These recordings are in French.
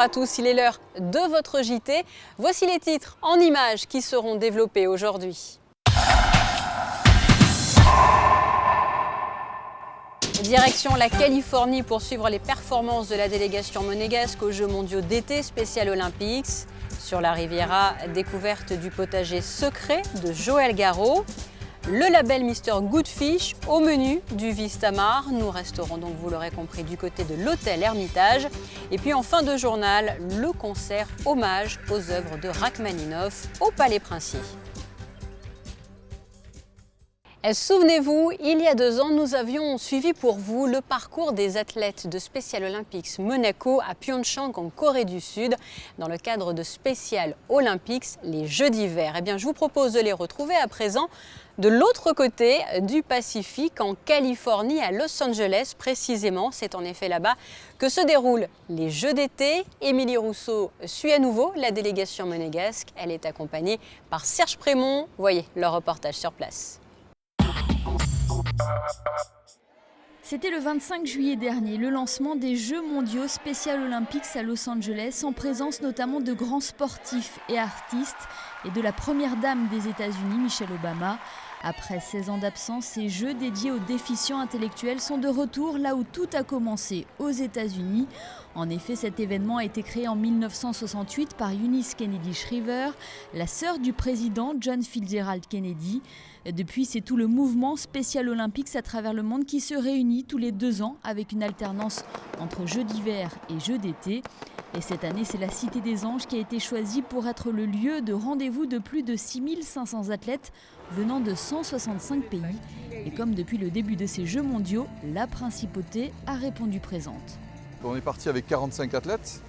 à tous, il est l'heure de votre JT. Voici les titres en images qui seront développés aujourd'hui. Direction la Californie pour suivre les performances de la délégation monégasque aux Jeux mondiaux d'été spécial Olympics. Sur la Riviera, découverte du potager secret de Joël Garreau. Le label Mr Goodfish au menu du Vistamar. Nous resterons donc, vous l'aurez compris, du côté de l'hôtel Hermitage. Et puis en fin de journal, le concert hommage aux œuvres de Rachmaninoff au Palais Princier. Souvenez-vous, il y a 2 ans, nous avions suivi pour vous le parcours des athlètes de Special Olympics Monaco à Pyeongchang en Corée du Sud dans le cadre de Special Olympics, les Jeux d'hiver. Eh bien, je vous propose de les retrouver à présent de l'autre côté du Pacifique, en Californie, à Los Angeles précisément. C'est en effet là-bas que se déroulent les Jeux d'été. Émilie Rousseau suit à nouveau la délégation monégasque. Elle est accompagnée par Serge Prémont. Voyez le reportage sur place. C'était le 25 juillet dernier, le lancement des Jeux mondiaux Special Olympics à Los Angeles, en présence notamment de grands sportifs et artistes et de la première dame des États-Unis, Michelle Obama. Après 16 ans d'absence, ces Jeux dédiés aux déficients intellectuels sont de retour là où tout a commencé, aux États-Unis. En effet, cet événement a été créé en 1968 par Eunice Kennedy Shriver, la sœur du président John Fitzgerald Kennedy. Depuis, c'est tout le mouvement Special Olympics à travers le monde qui se réunit tous les 2 ans avec une alternance entre Jeux d'hiver et Jeux d'été. Et cette année, c'est la Cité des Anges qui a été choisie pour être le lieu de rendez-vous de plus de 6500 athlètes venant de 165 pays. Et comme depuis le début de ces Jeux mondiaux, la principauté a répondu présente. On est parti avec 45 athlètes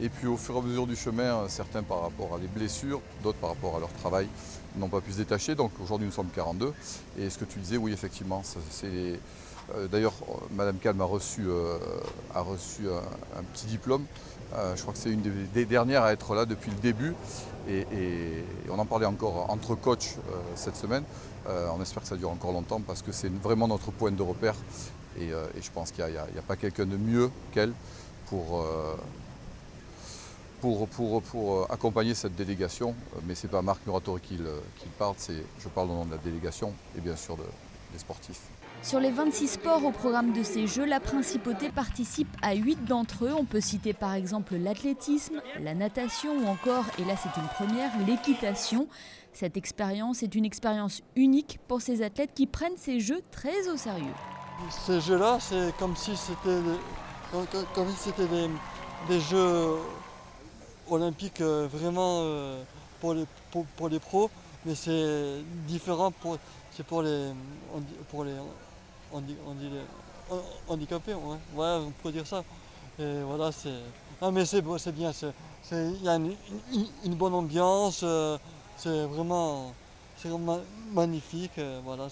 et puis au fur et à mesure du chemin, certains par rapport à des blessures, d'autres par rapport à leur travail n'ont pas pu se détacher. Donc aujourd'hui nous sommes 42 et ce que tu disais, oui effectivement, d'ailleurs Madame Calme a reçu un petit diplôme. Je crois que c'est une des dernières à être là depuis le début et on en parlait encore entre coachs cette semaine. On espère que ça dure encore longtemps parce que c'est vraiment notre point de repère et je pense qu'il n'y a pas quelqu'un de mieux qu'elle pour accompagner cette délégation. Mais ce n'est pas Marc Muratori qui parle, je parle au nom de la délégation et bien sûr des sportifs. Sur les 26 sports au programme de ces Jeux, la principauté participe à 8 d'entre eux. On peut citer par exemple l'athlétisme, la natation ou encore, et là c'est une première, l'équitation. Cette expérience est une expérience unique pour ces athlètes qui prennent ces Jeux très au sérieux. Ces Jeux-là, c'est comme si c'était des Jeux olympiques vraiment pour les pros, mais c'est différent c'est pour les handicapés, ouais, on peut dire ça. Et voilà, mais c'est bien, il y a une bonne ambiance, c'est vraiment magnifique, voilà,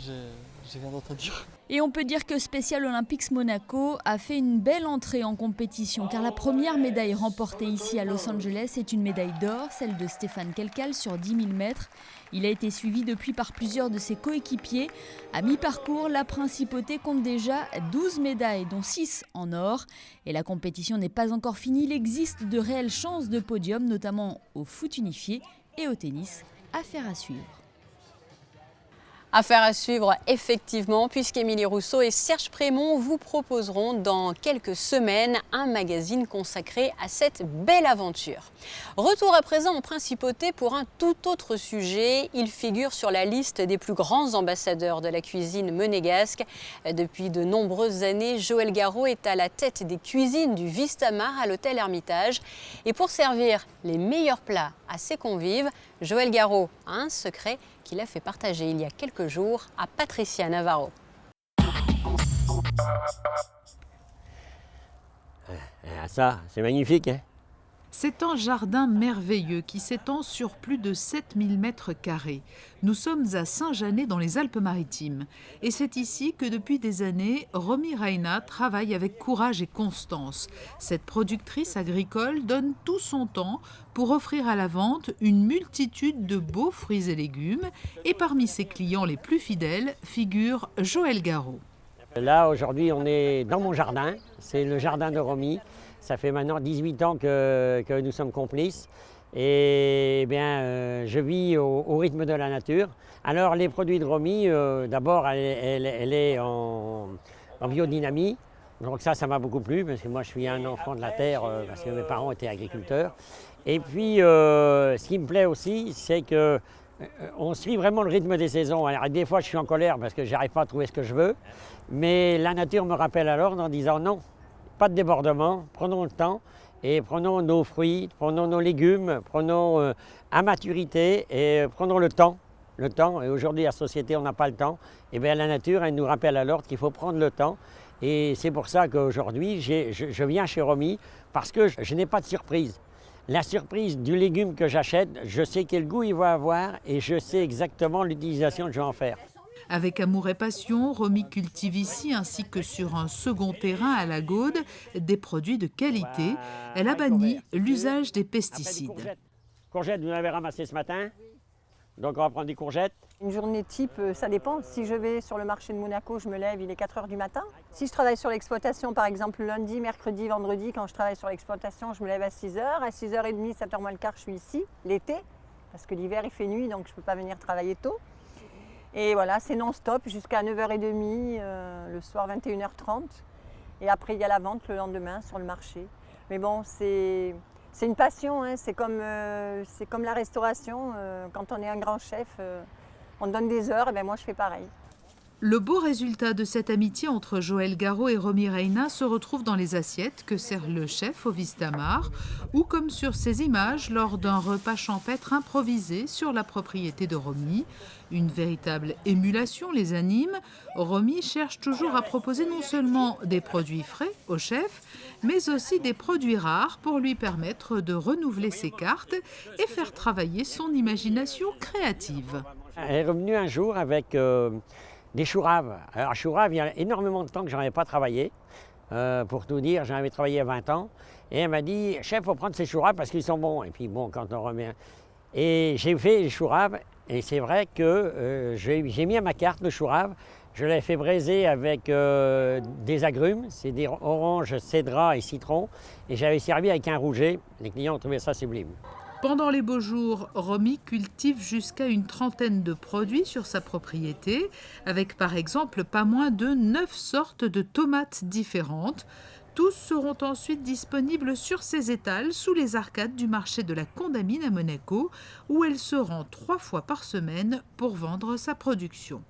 j'ai rien d'autre à dire. Et on peut dire que Special Olympics Monaco a fait une belle entrée en compétition car la première médaille remportée ici à Los Angeles est une médaille d'or, celle de Stéphane Kelkal sur 10 000 mètres. Il a été suivi depuis par plusieurs de ses coéquipiers. À mi-parcours, la principauté compte déjà 12 médailles, dont 6 en or. Et la compétition n'est pas encore finie, il existe de réelles chances de podium, notamment au foot unifié et au tennis. Affaire à suivre. Affaire à suivre effectivement, puisqu'Émilie Rousseau et Serge Prémont vous proposeront dans quelques semaines un magazine consacré à cette belle aventure. Retour à présent en principauté pour un tout autre sujet. Il figure sur la liste des plus grands ambassadeurs de la cuisine monégasque. Depuis de nombreuses années, Joël Garreau est à la tête des cuisines du Vistamar à l'hôtel Hermitage. Et pour servir les meilleurs plats à ses convives, Joël Garreau a un secret qu'il a fait partager il y a quelques jours à Patricia Navarro. Ça, c'est magnifique, hein? C'est un jardin merveilleux qui s'étend sur plus de 7000 mètres carrés. Nous sommes à Saint-Janet dans les Alpes-Maritimes. Et c'est ici que depuis des années, Romy Reina travaille avec courage et constance. Cette productrice agricole donne tout son temps pour offrir à la vente une multitude de beaux fruits et légumes. Et parmi ses clients les plus fidèles figure Joël Garreau. Là, aujourd'hui, on est dans mon jardin. C'est le jardin de Romy. Ça fait maintenant 18 ans que nous sommes complices. Et bien, je vis au rythme de la nature. Alors les produits de Romy, d'abord elle est en biodynamie. Donc ça m'a beaucoup plu parce que moi je suis un enfant de la terre parce que mes parents étaient agriculteurs. Et puis ce qui me plaît aussi, c'est que on suit vraiment le rythme des saisons. Alors, des fois je suis en colère parce que je n'arrive pas à trouver ce que je veux. Mais la nature me rappelle alors en disant non, pas de débordement, prenons le temps. Et prenons nos fruits, prenons nos légumes, prenons à maturité et prenons le temps. Et aujourd'hui, la société, on n'a pas le temps. Et bien la nature, elle nous rappelle à l'ordre qu'il faut prendre le temps. Et c'est pour ça qu'aujourd'hui, je viens chez Romy parce que je n'ai pas de surprise. La surprise du légume que j'achète, je sais quel goût il va avoir et je sais exactement l'utilisation que je vais en faire. Avec amour et passion, Romy cultive ici, ainsi que sur un second terrain à la Gaude, des produits de qualité. Elle a banni l'usage des pesticides. Courgettes, vous en avez ramassé ce matin. Donc on va prendre des courgettes. Une journée type, ça dépend. Si je vais sur le marché de Monaco, je me lève, il est 4 h du matin. Si je travaille sur l'exploitation, par exemple lundi, mercredi, vendredi, quand je travaille sur l'exploitation, je me lève à 6 h. À 6 h 30, 7 h moins le quart, je suis ici, l'été, parce que l'hiver il fait nuit, donc je ne peux pas venir travailler tôt. Et voilà, c'est non-stop jusqu'à 9 h 30, le soir 21 h 30. Et après, il y a la vente le lendemain sur le marché. Mais bon, c'est une passion, hein. C'est comme la restauration. Quand on est un grand chef, on donne des heures, et bien moi je fais pareil. Le beau résultat de cette amitié entre Joël Garot et Romy Reina se retrouve dans les assiettes que sert le chef au Vistamar, ou comme sur ces images lors d'un repas champêtre improvisé sur la propriété de Romy. Une véritable émulation les anime. Romy cherche toujours à proposer non seulement des produits frais au chef, mais aussi des produits rares pour lui permettre de renouveler ses cartes et faire travailler son imagination créative. Elle est revenue un jour avec des choux raves. Alors choux raves, il y a énormément de temps que je n'en avais pas travaillé. Pour tout dire, j'en avais travaillé il y a 20 ans. Et elle m'a dit, chef, il faut prendre ces choux raves parce qu'ils sont bons. Et puis bon, quand on remet... Et j'ai fait les choux raves. Et c'est vrai que j'ai mis à ma carte le chou rave. Je l'ai fait braiser avec des agrumes, c'est des oranges, cédra et citron. Et j'avais servi avec un rouget. Les clients ont trouvé ça sublime. Pendant les beaux jours, Romy cultive jusqu'à une trentaine de produits sur sa propriété, avec par exemple pas moins de 9 sortes de tomates différentes. Tous seront ensuite disponibles sur ses étals sous les arcades du marché de la Condamine à Monaco, où elle se rend 3 fois par semaine pour vendre sa production.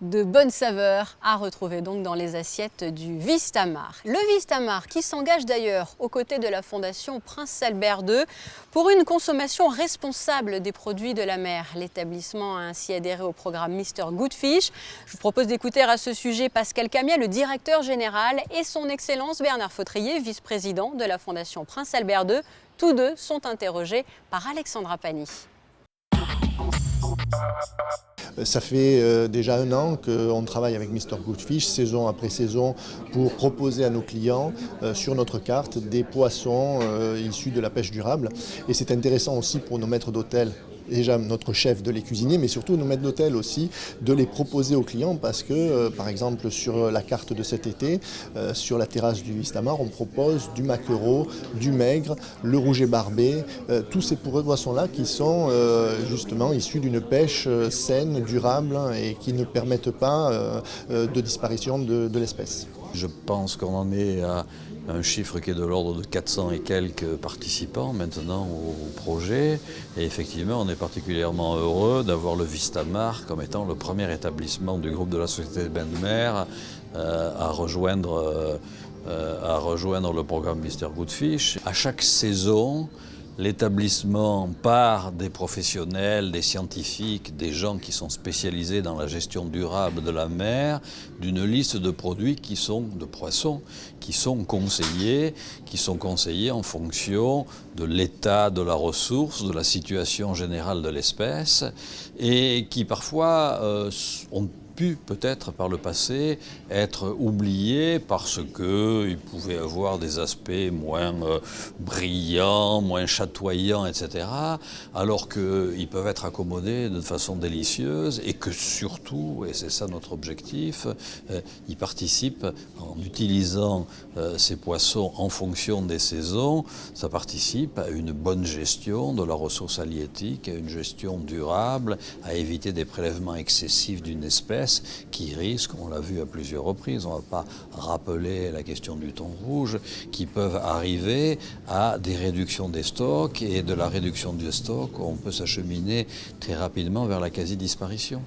De bonnes saveurs à retrouver donc dans les assiettes du Vistamar. Le Vistamar qui s'engage d'ailleurs aux côtés de la Fondation Prince Albert II pour une consommation responsable des produits de la mer. L'établissement a ainsi adhéré au programme Mr Good Fish. Je vous propose d'écouter à ce sujet Pascal Camier, le directeur général, et son Excellence Bernard Fautrier, vice-président de la Fondation Prince Albert II. Tous deux sont interrogés par Alexandra Pani. Ça fait déjà 1 an qu'on travaille avec Mr Good Fish, saison après saison, pour proposer à nos clients sur notre carte des poissons issus de la pêche durable. Et c'est intéressant aussi pour nos maîtres d'hôtel, déjà notre chef de les cuisiner, mais surtout nos maîtres d'hôtel aussi, de les proposer aux clients parce que, par exemple, sur la carte de cet été, sur la terrasse du Vistamar, on propose du maquereau, du maigre, le rouget barbé, tous ces poissons-là qui sont justement issus d'une pêche saine, durable et qui ne permettent pas de disparition de l'espèce. Je pense qu'on en est à un chiffre qui est de l'ordre de 400 et quelques participants maintenant au projet. Et effectivement, on est particulièrement heureux d'avoir le Vistamar comme étant le premier établissement du groupe de la Société des Bains de Mer à rejoindre le programme Mr Good Fish. À chaque saison, l'établissement part des professionnels, des scientifiques, des gens qui sont spécialisés dans la gestion durable de la mer, d'une liste de produits de poissons, qui sont conseillés en fonction de l'état de la ressource, de la situation générale de l'espèce, et qui parfois ont pu peut-être par le passé être oubliés parce qu'ils pouvaient avoir des aspects moins brillants, moins chatoyants, etc. Alors qu'ils peuvent être accommodés de façon délicieuse et que surtout, et c'est ça notre objectif, ils participent en utilisant ces poissons en fonction des saisons, ça participe à une bonne gestion de la ressource halieutique, à une gestion durable, à éviter des prélèvements excessifs d'une espèce qui risquent, on l'a vu à plusieurs reprises, on ne va pas rappeler la question du thon rouge, qui peuvent arriver à des réductions des stocks et de la réduction du stock, on peut s'acheminer très rapidement vers la quasi-disparition.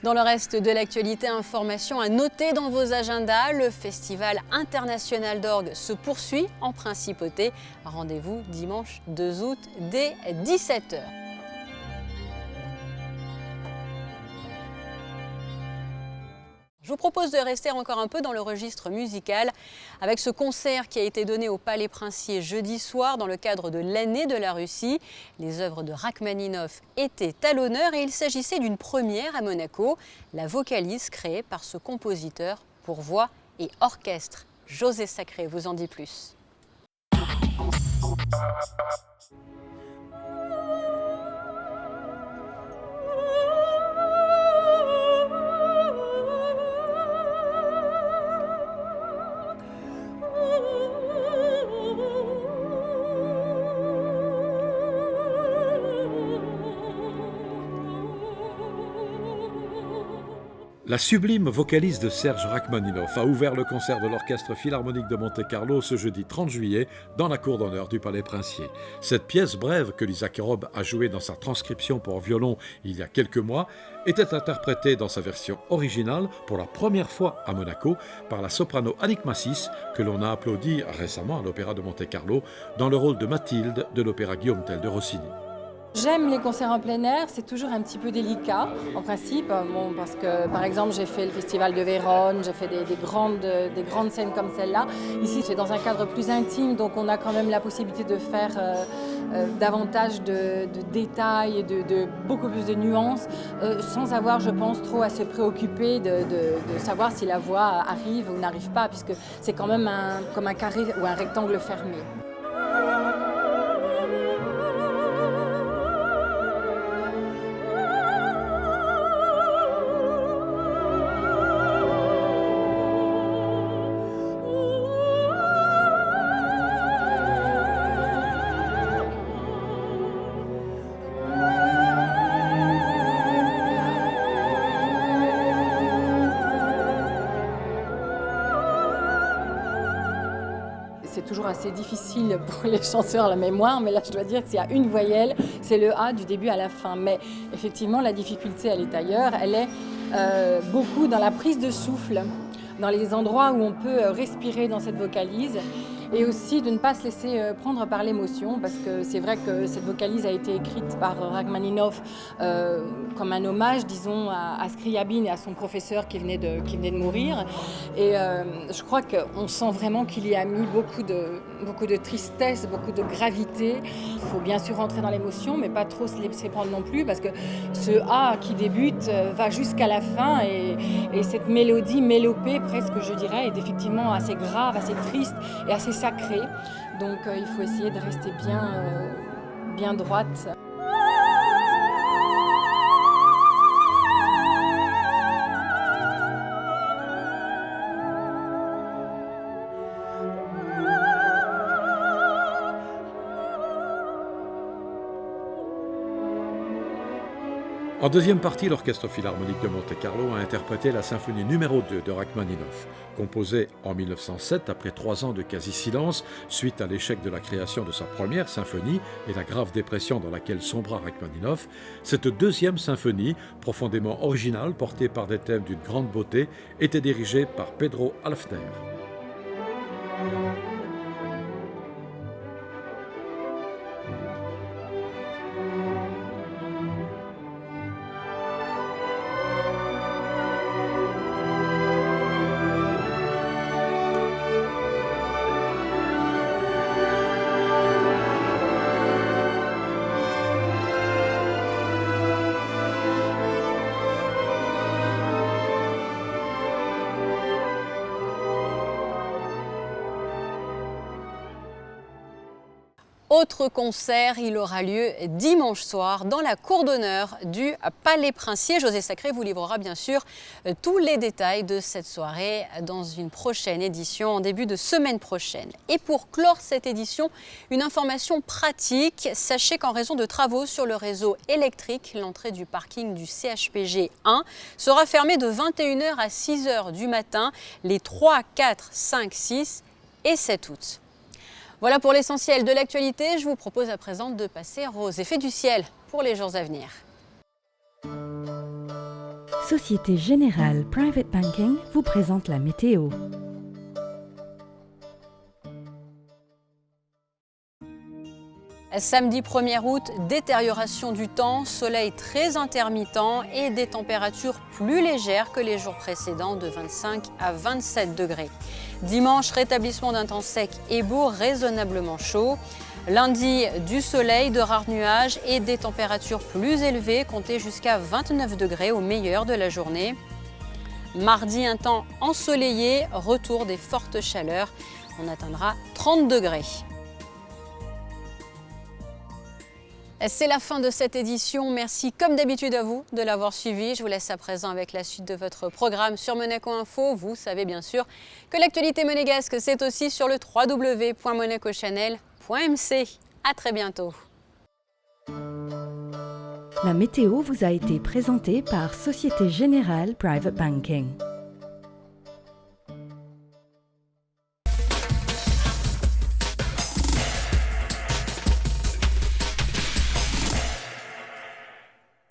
Dans le reste de l'actualité, information à noter dans vos agendas, le Festival international d'orgue se poursuit en principauté. Rendez-vous dimanche 2 août dès 17 h. Je vous propose de rester encore un peu dans le registre musical avec ce concert qui a été donné au Palais Princier jeudi soir dans le cadre de l'année de la Russie. Les œuvres de Rachmaninov étaient à l'honneur et il s'agissait d'une première à Monaco, la vocalise créée par ce compositeur pour voix et orchestre. José Sacré vous en dit plus. La sublime vocalise de Serge Rachmaninov a ouvert le concert de l'Orchestre Philharmonique de Monte-Carlo ce jeudi 30 juillet dans la cour d'honneur du Palais Princier. Cette pièce brève que Lisa Kerob a jouée dans sa transcription pour violon il y a quelques mois était interprétée dans sa version originale pour la première fois à Monaco par la soprano Annick Massis que l'on a applaudi récemment à l'Opéra de Monte-Carlo dans le rôle de Mathilde de l'Opéra Guillaume Tell de Rossini. J'aime les concerts en plein air, c'est toujours un petit peu délicat en principe, parce que par exemple j'ai fait le festival de Vérone, j'ai fait des grandes scènes comme celle-là. Ici c'est dans un cadre plus intime, donc on a quand même la possibilité de faire davantage de détails et de beaucoup plus de nuances, sans avoir je pense trop à se préoccuper de savoir si la voix arrive ou n'arrive pas, puisque c'est quand même comme un carré ou un rectangle fermé. C'est toujours assez difficile pour les chanteurs la mémoire, mais là je dois dire qu'il y a une voyelle, c'est le A du début à la fin. Mais effectivement la difficulté elle est ailleurs, elle est beaucoup dans la prise de souffle, dans les endroits où on peut respirer dans cette vocalise. Et aussi de ne pas se laisser prendre par l'émotion, parce que c'est vrai que cette vocalise a été écrite par Rachmaninov comme un hommage, disons, à Scriabine et à son professeur qui venait de mourir. Et je crois qu'on sent vraiment qu'il y a mis beaucoup de tristesse, beaucoup de gravité. Il faut bien sûr rentrer dans l'émotion, mais pas trop se laisser prendre non plus, parce que ce A qui débute va jusqu'à la fin, et cette mélodie mélopée presque, je dirais, est effectivement assez grave, assez triste et assez sacré, donc il faut essayer de rester bien droite. En deuxième partie, l'Orchestre Philharmonique de Monte-Carlo a interprété la symphonie numéro 2 de Rachmaninov, composée en 1907 après 3 ans de quasi-silence suite à l'échec de la création de sa première symphonie et la grave dépression dans laquelle sombra Rachmaninov. Cette deuxième symphonie, profondément originale, portée par des thèmes d'une grande beauté, était dirigée par Pedro Alfner. Autre concert, il aura lieu dimanche soir dans la cour d'honneur du Palais Princier. José Sacré vous livrera bien sûr tous les détails de cette soirée dans une prochaine édition en début de semaine prochaine. Et pour clore cette édition, une information pratique. Sachez qu'en raison de travaux sur le réseau électrique, l'entrée du parking du CHPG 1 sera fermée de 21h à 6h du matin les 3, 4, 5, 6 et 7 août. Voilà pour l'essentiel de l'actualité. Je vous propose à présent de passer aux effets du ciel pour les jours à venir. Société Générale Private Banking vous présente la météo. Samedi 1er août, détérioration du temps, soleil très intermittent et des températures plus légères que les jours précédents de 25 à 27 degrés. Dimanche, rétablissement d'un temps sec et beau, raisonnablement chaud. Lundi, du soleil, de rares nuages et des températures plus élevées, comptées jusqu'à 29 degrés au meilleur de la journée. Mardi, un temps ensoleillé, retour des fortes chaleurs, on atteindra 30 degrés. C'est la fin de cette édition. Merci comme d'habitude à vous de l'avoir suivi. Je vous laisse à présent avec la suite de votre programme sur Monaco Info. Vous savez bien sûr que l'actualité monégasque, c'est aussi sur le www.monacochannel.mc. À très bientôt. La météo vous a été présentée par Société Générale Private Banking.